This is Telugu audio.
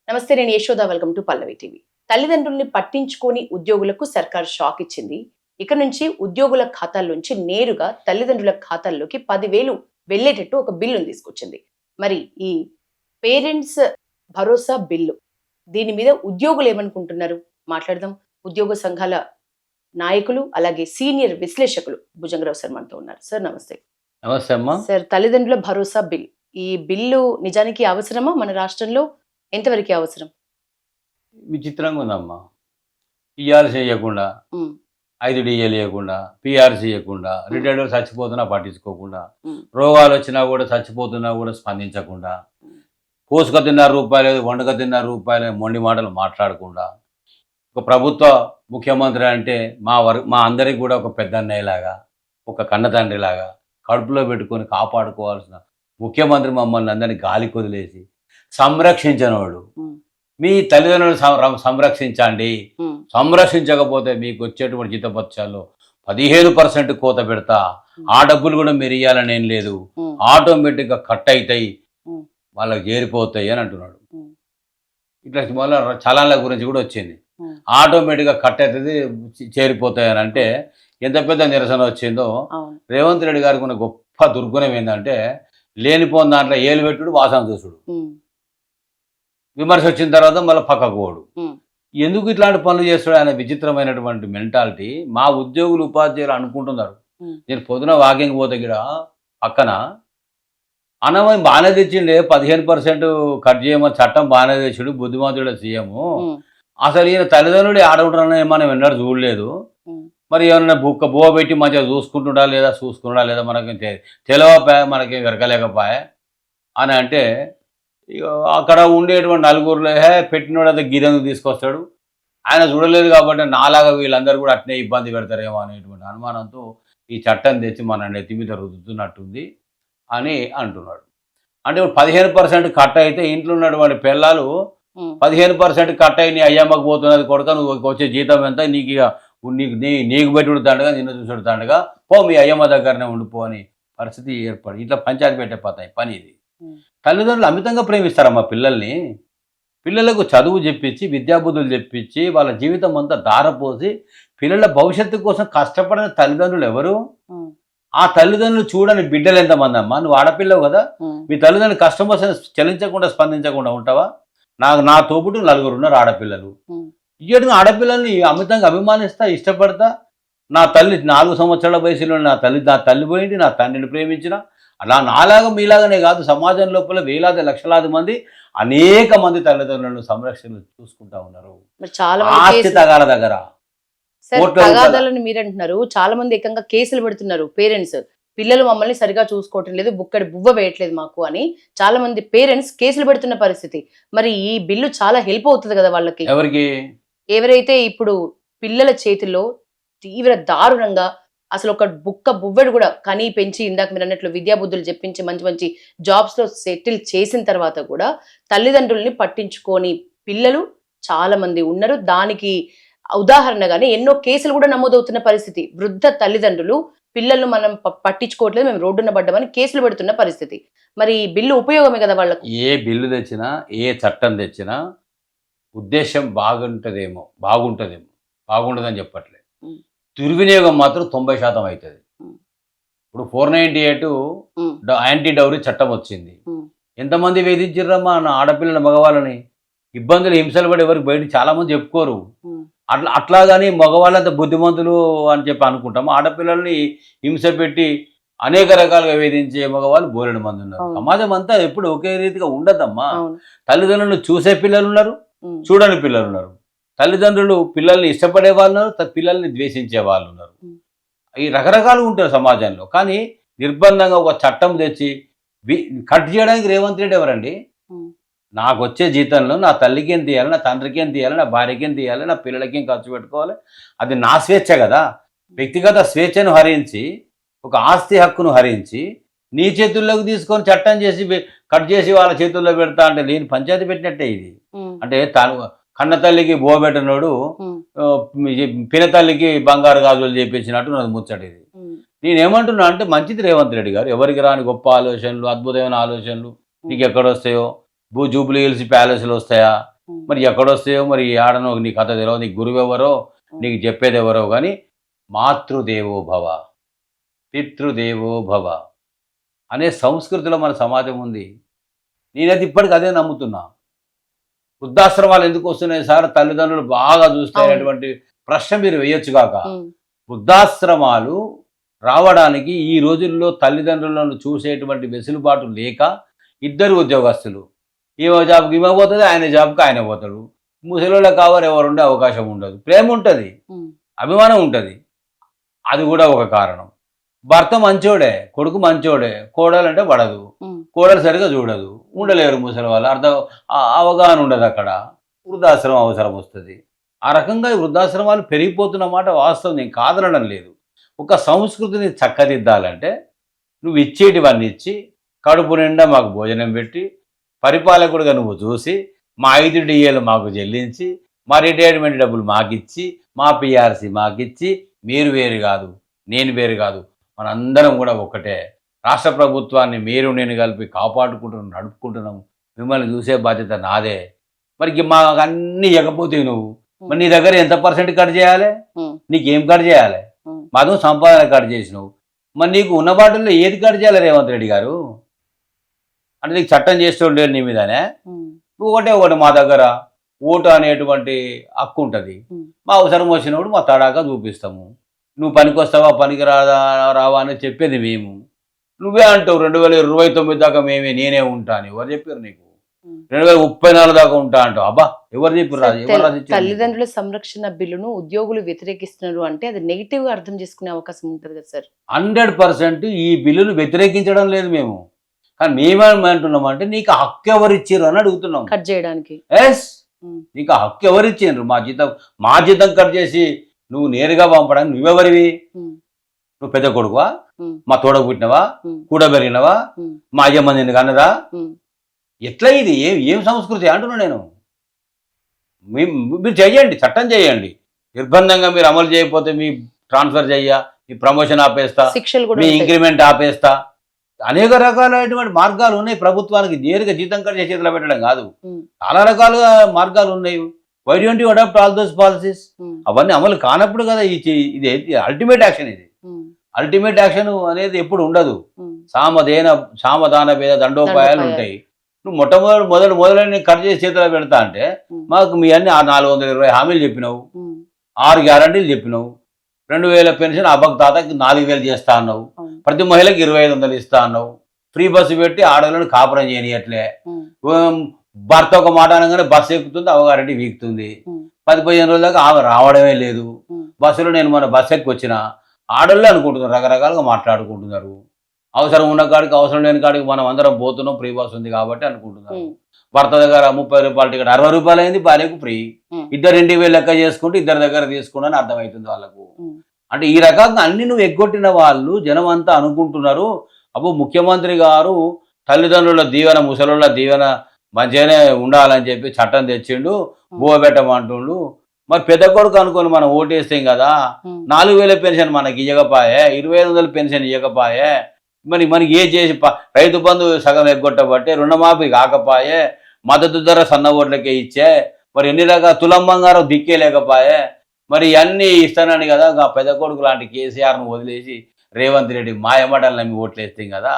నమస్తే, నేను Yashoda. Welcome to Pallavi TV. తల్లిదండ్రుల్ని పట్టించుకొని ఉద్యోగులకు సర్కార్ షాక్ ఇచ్చింది. ఇక నుంచి ఉద్యోగుల ఖాతాల్లోంచి నేరుగా తల్లిదండ్రుల ఖాతాల్లోకి 10,000 వెళ్ళేటట్టు ఒక బిల్లును తీసుకొచ్చింది. మరి ఈ పేరెంట్స్ భరోసా బిల్లు, దీని మీద ఉద్యోగులు ఏమనుకుంటున్నారు మాట్లాడదాం. ఉద్యోగ సంఘాల నాయకులు అలాగే సీనియర్ విశ్లేషకులు భుజంగరావు సార్ మనతో ఉన్నారు. సార్ నమస్తే. నమస్తే అమ్మా. సార్, తల్లిదండ్రుల భరోసా బిల్, ఈ బిల్లు నిజానికి అవసరమా? మన రాష్ట్రంలో ఎంతవరకు అవసరం? విచిత్రంగా ఉందమ్మా. పిఆర్ చేయకుండా, ఉమ్, 5 డిఏలు ఇవ్వకుండా, పిఆర్ చేయకుండా, రిటైర్డ్ చచ్చిపోతున్నా పట్టించుకోకుండా, ఉమ్, రోగాలు వచ్చినా కూడా చచ్చిపోతున్నా కూడా స్పందించకుండా, కోసుక తిన్న రూపాయలు వండుక తిన్న రూపాయలు మొండి మాటలు మాట్లాడకుండా, ఒక ప్రభుత్వ ముఖ్యమంత్రి అంటే మా అందరికి కూడా ఒక పెద్ద అన్నయ్యలాగా, ఒక కన్నతండ్రిలాగా కడుపులో పెట్టుకొని కాపాడుకోవాల్సిన ముఖ్యమంత్రి మమ్మల్ని అందరినీ గాలి కొదిలేసి సంరక్షించినవాడు. ఉమ్, మీ తల్లిదండ్రులు సంరక్షించండి, ఉమ్, సంరక్షించకపోతే మీకు వచ్చేటువంటి జీతపత్యాల్లో 15% కోత పెడతా, ఆ డబ్బులు కూడా మీరు ఇవ్వాలని ఏం లేదు, ఉమ్, ఆటోమేటిక్గా కట్ అవుతాయి, ఉమ్, వాళ్ళకి చేరిపోతాయి అని అంటున్నాడు. ఉమ్, ఇట్లా మళ్ళీ చలాన్ల గురించి కూడా వచ్చింది. ఉమ్, ఆటోమేటిక్గా కట్ అవుతుంది, చేరిపోతాయి అని అంటే ఎంత పెద్ద నిరసన వచ్చిందో. అవును. రేవంత్ రెడ్డి గారికి ఉన్న గొప్ప దుర్గుణం ఏంటంటే లేనిపోని దాంట్లో ఏలు పెట్టుడు, వాసన చూసుడు, ఉమ్, విమర్శ వచ్చిన తర్వాత మళ్ళీ పక్కకు పోడు. ఉమ్, ఎందుకు ఇట్లాంటి పనులు చేస్తాడు అనే విచిత్రమైనటువంటి మెంటాలిటీ మా ఉద్యోగులు ఉపాధ్యాయులు అనుకుంటున్నారు. ఉమ్, నేను పొద్దున వాకింగ్ పోతే గిడ పక్కన అన్నమయ్య బాగానే తెచ్చిండే, 15% కట్ చేయమని చట్టం బాగానే తెచ్చాడు, బుద్ధిమంతుడు సీఎం. ఉమ్, అసలు ఈయన తల్లిదండ్రులు ఆడుకుంటారని మనం ఎన్నడూ చూడలేదు. ఉమ్, మరి ఏమన్నా బువ్వ పెట్టి మంచిగా చూసుకుంటుండా లేదా మనకి తెలియపాయ, మనకి వెరకలేకపోయా అని అంటే, ఇక అక్కడ ఉండేటువంటి నలుగురులో పెట్టినోడు అయితే గిరెందుకు తీసుకొస్తాడు, ఆయన చూడలేదు కాబట్టి నాలాగా వీళ్ళందరూ కూడా అట్నే ఇబ్బంది పెడతారేమో అనేటువంటి అనుమానంతో ఈ చట్టం తెచ్చి మన నెత్తి మీద రుద్దుతున్నట్టుంది అని అంటున్నాడు. అంటే 15% కట్ అయితే ఇంట్లో ఉన్నటువంటి పిల్లలు ఉమ్, 15% కట్ అయి నీ అయ్యమ్మకు పోతున్నది కొడుక, నువ్వు వచ్చే జీతం ఎంత, నీకు ఇక నీకు పెట్టుడు తండగా, నిన్ను చూసుడు తండగా, పో మీ అయ్యమ్మ దగ్గరనే ఉండిపో అని పరిస్థితి ఏర్పడి ఇట్లా పంచాయతీ పెట్టే పని ఇది. ఉమ్, తల్లిదండ్రులు అమితంగా ప్రేమిస్తారమ్మా పిల్లల్ని. పిల్లలకు చదువు చెప్పించి, విద్యాబుద్ధులు చెప్పించి, వాళ్ళ జీవితం అంతా దారపోసి పిల్లల భవిష్యత్తు కోసం కష్టపడిన తల్లిదండ్రులు ఎవరు? ఉమ్, ఆ తల్లిదండ్రులు చూడని బిడ్డలు ఎంతమంది అమ్మా? నువ్వు ఆడపిల్లవు కదా, ఉమ్, మీ తల్లిదండ్రులు కష్టం వస్తే చలించకుండా స్పందించకుండా ఉంటావా? నా తోపుడు 4 ఉన్నారు ఆడపిల్లలు. ఉమ్, ఇయ్యడు ఆడపిల్లల్ని అమితంగా అభిమానిస్తా, ఇష్టపడతా. నా తల్లి 4 సంవత్సరాల వయసులో నా తల్లి పోయింది, నా తండ్రిని ప్రేమించిన. అలా నాలాగా మీలాగానే కాదు, సమాజం లోపల వేలాది లక్షలాది మంది, అనేక మంది తల్లిదండ్రులను సంరక్షణ చూసుకుంటా ఉన్నారు. మరి చాలా ఆస్తి మంది తగాల దగ్గర కోట్ల తగాదాలని మీరు అంటున్నారు. చాలా మంది ఏకంగా కేసులు పెడుతున్నారు. పేరెంట్స్, పిల్లలు మమ్మల్ని సరిగా చూసుకోవటం లేదు, బుక్కడి బువ్వ వేయట్లేదు మాకు అని చాలా మంది పేరెంట్స్ కేసులు పెడుతున్న పరిస్థితి. మరి ఈ బిల్లు చాలా హెల్ప్ అవుతుంది కదా వాళ్ళకి. ఎవరికి? ఎవరైతే ఇప్పుడు పిల్లల చేతిలో తీవ్ర దారుణంగా అసలు ఒక బువ్వెడు కూడా కనీ పెంచి, ఇందాక మీరు అన్నట్లు విద్యాబుద్ధులు చెప్పించి మంచి మంచి జాబ్స్ లో సెటిల్ చేసిన తర్వాత కూడా తల్లిదండ్రుల్ని పట్టించుకోని పిల్లలు చాలా మంది ఉన్నారు. దానికి ఉదాహరణగానే ఎన్నో కేసులు కూడా నమోదవుతున్న పరిస్థితి. వృద్ధ తల్లిదండ్రులు పిల్లలను మనం పట్టించుకోవట్లేదు, మేము రోడ్డున పడ్డామని కేసులు పెడుతున్న పరిస్థితి. మరి ఈ బిల్లు ఉపయోగమే కదా వాళ్ళకు. ఏ బిల్లు తెచ్చినా, ఏ చట్టం తెచ్చినా ఉద్దేశం బాగుంటుందేమో, బాగుంటుందని చెప్పట్లేదు. ఉమ్, దుర్వినియోగం మాత్రం 90% అవుతుంది. ఉమ్, ఇప్పుడు 498 ఉమ్, యాంటీ డౌరీ చట్టం వచ్చింది. ఉమ్, ఎంతమంది వేధించారమ్మా నా ఆడపిల్లల మగవాళ్ళని? ఇబ్బందులు, హింసలు పడి ఎవరికి బయట చాలామంది చెప్పుకోరు. ఉమ్, అట్లాగని మగవాళ్ళంతా బుద్ధిమంతులు అని చెప్పి అనుకుంటాము. ఆడపిల్లల్ని హింస పెట్టి అనేక రకాలుగా వేధించే మగవాళ్ళు బోలెడు మంది ఉన్నారు. అవును. సమాజం అంతా ఎప్పుడు ఒకే రీతిగా ఉండదమ్మా. అవును. తల్లిదండ్రులను చూసే పిల్లలు ఉన్నారు, ఉమ్, చూడని పిల్లలు ఉన్నారు. తల్లిదండ్రులు పిల్లల్ని ఇష్టపడే వాళ్ళు ఉన్నారు, పిల్లల్ని ద్వేషించే వాళ్ళు ఉన్నారు. ఉమ్, ఈ రకరకాలు ఉంటారు సమాజంలో. కానీ నిర్బంధంగా ఒక చట్టం తెచ్చి కట్ చేయడానికి రేవంత్ రెడ్డి ఎవరండి? ఉమ్, నాకు వచ్చే జీతంలో నా తల్లికి ఏం తీయాలి, నా తండ్రికి ఏం తీయాలి, నా భార్యకి ఏం తీయాలి, నా పిల్లలకి ఏం ఖర్చు పెట్టుకోవాలి, అది నా స్వేచ్ఛ కదా. వ్యక్తిగత స్వేచ్ఛను హరించి, ఒక ఆస్తి హక్కును హరించి నీ చేతుల్లోకి తీసుకొని చట్టం చేసి కట్ చేసి వాళ్ళ చేతుల్లో పెడతా అంటే లేని పంచాయతీ పెట్టినట్టే ఇది. ఉమ్, అంటే కన్న తల్లికి బోబెట్టనోడు ఉమ్, పినతల్లికి బంగారు గాజులు చేపించినట్టు నాకు ముచ్చట ఇది. ఉమ్, నేనేమంటున్నా అంటే మంచిది రేవంత్ రెడ్డి గారు, ఎవరికి రాని గొప్ప ఆలోచనలు, అద్భుతమైన ఆలోచనలు నీకు ఎక్కడొస్తాయో? జూబ్లీ హిల్స్ ప్యాలెస్లు వస్తాయా? మరి ఎక్కడొస్తాయో మరి ఆడనో నీ కథ తెలియదు, నీకు గురువు ఎవరో నీకు చెప్పేది ఎవరో కానీ మాతృదేవో భవ పితృదేవో భవ అనే సంస్కృతిలో మన సమాజం ఉంది. నేనైతే ఇప్పటికి అదే నమ్ముతున్నా. వృద్ధాశ్రమాలు ఎందుకు వస్తున్నాయి సార్, తల్లిదండ్రులు బాగా చూస్తాయనేటువంటి ప్రశ్న మీరు వేయొచ్చు కాక, వృద్ధాశ్రమాలు రావడానికి ఈ రోజుల్లో తల్లిదండ్రులను చూసేటువంటి వెసులుబాటు లేక ఇద్దరు ఉద్యోగస్తులు, ఈమె జాబ్కి ఈమె పోతుంది, ఆయన జాబ్కి ఆయన పోతాడు. ముసలిళ్ళ కావాలి ఎవరు ఉండే అవకాశం ఉండదు. ప్రేమ ఉంటుంది, అభిమానం ఉంటుంది, అది కూడా ఒక కారణం. భర్త మంచోడే, కొడుకు మంచోడే, కోడలంటే పడదు, కోడలు సరిగా చూడదు, ఉండలేరు ముసలి వాళ్ళు, అవగాహన ఉండదు. అక్కడ వృద్ధాశ్రమం అవసరం వస్తుంది. ఆ రకంగా ఈ వృద్ధాశ్రమాలు పెరిగిపోతున్నమాట వాస్తవం, నేను కాదనడం లేదు. ఒక సంస్కృతిని చక్కదిద్దాలంటే నువ్వు ఇచ్చేటివన్నీ ఇచ్చి కడుపు నిండా మాకు భోజనం పెట్టి పరిపాలకుడిగా నువ్వు చూసి మా 5 డిఏలు మాకు చెల్లించి మా రిటైర్మెంట్ డబ్బులు మాకిచ్చి మా పిఆర్సీ మాకిచ్చి మీరు వేరు కాదు నేను వేరు కాదు మనందరం కూడా ఒకటే, రాష్ట్ర ప్రభుత్వాన్ని మీరు నేను కలిపి కాపాడుకుంటున్నాం నడుపుకుంటున్నాము, మిమ్మల్ని చూసే బాధ్యత నాదే. మరి మాకు అన్నీ ఇవ్వకపోతే నువ్వు మరి నీ దగ్గర ఎంత పర్సెంట్ కట్ చేయాలి, నీకేం కట్ చేయాలి? మాకు సంపాదన కట్ చేసినావు, మరి నీకు ఉన్న వాటిల్లో ఏది కట్ చేయాలి రేవంత్ రెడ్డి గారు? అంటే నీకు చట్టం చేస్తుండే నీ మీదనే. ఒకటి మా దగ్గర ఓటు అనేటువంటి హక్కు ఉంటుంది, మా అవసరం వచ్చినప్పుడు మా తడాగా చూపిస్తాము. నువ్వు పనికి వస్తావా పనికి రావా అని చెప్పేది మేము. నువ్వే అంటావు 2029 దాకా నేనే ఉంటాను. ఎవరు చెప్పారు నీకు? 2034 దాకా ఉంటా అంటావు. అబ్బా ఎవరు చెప్పారు? తల్లిదండ్రుల సంరక్షణ బిల్లును ఉద్యోగులు వ్యతిరేకిస్తున్నారు అంటే అది నెగిటివ్ గా అర్థం చేసుకునే అవకాశం ఉంటుంది కదా సార్. 100% ఈ బిల్లును వ్యతిరేకించడం లేదు మేము, కానీ మేమేమంటున్నామంటే నీకు హక్కు ఎవరిచ్చారు అని అడుగుతున్నాం. కట్ చేయడానికి ఎస్, నీకు హక్కు ఎవరిచ్చారు? మా జీతం కట్ చేసి నువ్వు నేరుగా పంపడానికి నువ్వెవరివి? నువ్వు పెద్ద కొడుకువా? మా తోడ పుట్టినవా? కూడా పెరిగినవా? మా అయ్యమ్మ నిన్ను కన్నదా? ఎట్లా ఇది? ఏం సంస్కృతి అంటున్నా నేను. మీరు చెయ్యండి, చట్టం చేయండి, నిర్బంధంగా మీరు అమలు చేయకపోతే మీ ట్రాన్స్ఫర్ చెయ్యా, మీ ప్రమోషన్ ఆపేస్తా, మీ ఇంక్రిమెంట్ ఆపేస్తా. అనేక రకాలైనటువంటి మార్గాలు ఉన్నాయి ప్రభుత్వానికి. నేరుగా జీతం కట్ చేసి చేతిలో పెట్టడం కాదు, చాలా రకాలుగా మార్గాలు ఉన్నాయి. Why don't you adopt all those policies? అవన్నీ అమలు కానప్పుడు కదా ఇది అల్టిమేట్ యాక్షన్. ఇది అల్టిమేట్ యాక్షన్ అనేది ఎప్పుడు ఉండదు. సామధాన భేద దండోపాయాలు ఉంటాయి. నువ్వు మొదలని కట్ చేసి చేతిలో పెడతా అంటే మాకు మీ అన్ని 420 హామీలు చెప్పినావు, 6 గ్యారంటీలు చెప్పినావు, 2000 పెన్షన్ అబ్బకు తాతకి 4000 చేస్తా అన్నావు, ప్రతి మహిళకి 2500 ఇస్తా అన్నావు, ఫ్రీ బస్సు పెట్టి ఆడవాళ్ళని కాపురం చేయనియట్లే, భర్త ఒక మాట అనగానే బస్సు ఎక్కుతుంది అవగారెడ్డి వీక్తుంది, 10-15 రోజుల దాకా ఆమె రావడమే లేదు. బస్సులో నేను మన బస్సు ఎక్కి వచ్చిన ఆడవాళ్ళే అనుకుంటున్నారు, రకరకాలుగా మాట్లాడుకుంటున్నారు. అవసరం ఉన్న కాడికి అవసరం లేని కాడికి మనం అందరం పోతున్నాం, ఫ్రీ బస్ ఉంది కాబట్టి అనుకుంటున్నారు. భర్త దగ్గర 30 రూపాయల టికెట్ 60 రూపాయలు అయింది, భార్యకు ఫ్రీ. ఇద్దరు 2000 లెక్క చేసుకుంటే ఇద్దరి దగ్గర తీసుకుని అర్థమవుతుంది వాళ్ళకు. అంటే ఈ రకంగా అన్ని నువ్వు ఎగ్గొట్టిన వాళ్ళు జనం అంతా అనుకుంటున్నారు, అబ్బో ముఖ్యమంత్రి గారు తల్లిదండ్రుల దీవెన ముసలోళ్ళ దీవెన మంచిగానే ఉండాలని చెప్పి చట్టం తెచ్చిండు, బోబెట్టమంటుండు. మరి పెద్ద కొడుకు అనుకొని మనం ఓటేస్తాం కదా, 4000 పెన్షన్ మనకి ఇవ్వకపాయే, 2500 పెన్షన్ ఇవ్వకపాయే, మరి మనకి ఏ చేసి రైతు బంధు సగం ఎగ్గొట్టబట్టే, రుణమాఫీ కాకపాయే, మద్దతు ధర సన్న ఓట్లకే ఇచ్చే, మరి ఎన్ని రకాల తులం బంగారం దిక్కే లేకపాయే, మరి అన్నీ ఇస్తానని కదా పెద్ద కొడుకు లాంటి కేసీఆర్ను వదిలేసి రేవంత్ రెడ్డి మాయమటలు నమ్మి ఓట్లేస్తాం కదా.